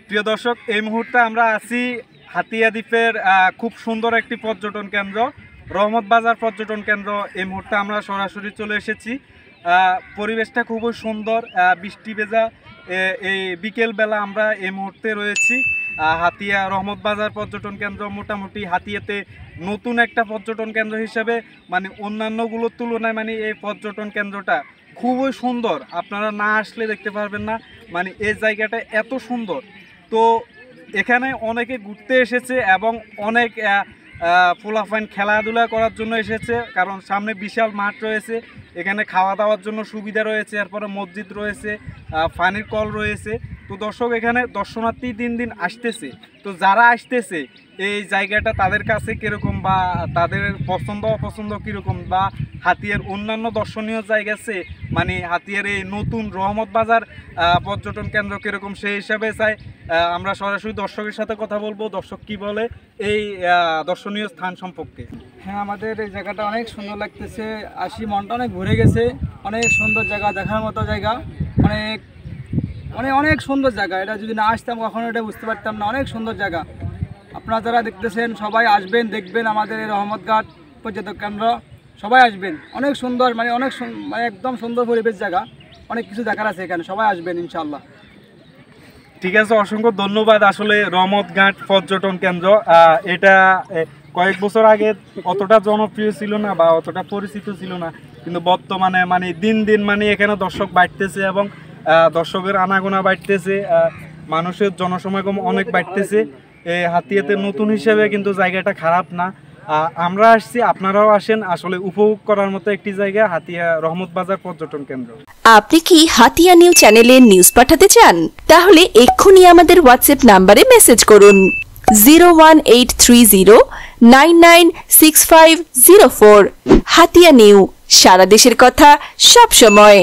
প্রিয় দর্শক, এই মুহূর্তে আমরা আছি হাতিয়া দ্বীপের খুব সুন্দর একটি পর্যটন কেন্দ্র, রহমত বাজার পর্যটন কেন্দ্র। এই মুহূর্তে আমরা সরাসরি চলে এসেছি। পরিবেশটা খুবই সুন্দর, বৃষ্টি ভেজা এই বিকেলবেলা আমরা এই মুহূর্তে রয়েছি হাতিয়া রহমত বাজার পর্যটন কেন্দ্র। মোটামুটি হাতিয়াতে নতুন একটা পর্যটন কেন্দ্র হিসেবে মানে অন্যান্যগুলোর তুলনায় মানে এই পর্যটন কেন্দ্রটা খুবই সুন্দর। আপনারা না আসলে দেখতে পারবেন না, মানে এই জায়গাটা এত সুন্দর। তো এখানে অনেকে ঘুরতে এসেছে এবং অনেক পোলাপাইন খেলাধুলা করার জন্য এসেছে, কারণ সামনে বিশাল মাঠ রয়েছে, এখানে খাওয়া দাওয়ার জন্য সুবিধা রয়েছে, এরপরে মসজিদ রয়েছে, পানির কল রয়েছে। তো দর্শক, এখানে দর্শনার্থী দিন দিন আসতেছে। তো যারা আসতেছে এই জায়গাটা তাদের কাছে কীরকম বা তাদের পছন্দ অপছন্দ কীরকম, বা হাতিয়ার অন্যান্য দর্শনীয় জায়গা আছে মানে হাতিয়ার এই নতুন রহমত বাজার পর্যটন কেন্দ্র কীরকম, সেই হিসাবে চাই আমরা সরাসরি দর্শকের সাথে কথা বলবো। দর্শক কি বলে এই দর্শনীয় স্থান সম্পর্কে। হ্যাঁ, আমাদের এই জায়গাটা অনেক সুন্দর লাগতেছে। আসি, মনটা অনেক ঘুরে গেছে। অনেক সুন্দর জায়গা, দেখার মতো জায়গা, অনেক অনেক অনেক সুন্দর জায়গা। এটা যদি না আসতাম কখনো এটা বুঝতে পারতাম না। অনেক সুন্দর জায়গা। আপনারা যারা দেখতেছেন সবাই আসবেন, দেখবেন আমাদের এই রহমতঘাট পর্যটন কেন্দ্র। সবাই আসবেন, অনেক সুন্দর, মানে অনেক মানে একদম সুন্দর পরিবেশ জায়গা। অনেক কিছু দেখার আছে এখানে, সবাই আসবেন ইনশাআল্লাহ। ঠিক আছে, অসংখ্য ধন্যবাদ। আসলে রহমতঘাট পর্যটন কেন্দ্র এটা কয়েক বছর আগে অতটা জনপ্রিয় ছিল না বা অতটা পরিচিত ছিল না, কিন্তু বর্তমানে মানে দিন দিন মানে এখানে দর্শক বাড়তেছে এবং দর্শকের আনাগোনা বাড়তেছে, মানুষের জনসমাগম অনেক বাড়তেছে। হাতিয়াতে নতুন হিসেবে কিন্তু জায়গাটা খারাপ না। আমরা আসছি, আপনারাও আসেন। আসলে উপভোগ করার মতো একটি জায়গা হাতিয়া রহমত বাজার পর্যটন কেন্দ্র। আপনি কি হাতিয়া নিউজ চ্যানেলে নিউজ পাঠাতে চান? তাহলে এক্ষুনি আমাদের হোয়াটসঅ্যাপ নাম্বারে মেসেজ করুন 01830996504। হাতিয়া নিউ, সারা দেশের কথা সব সময়।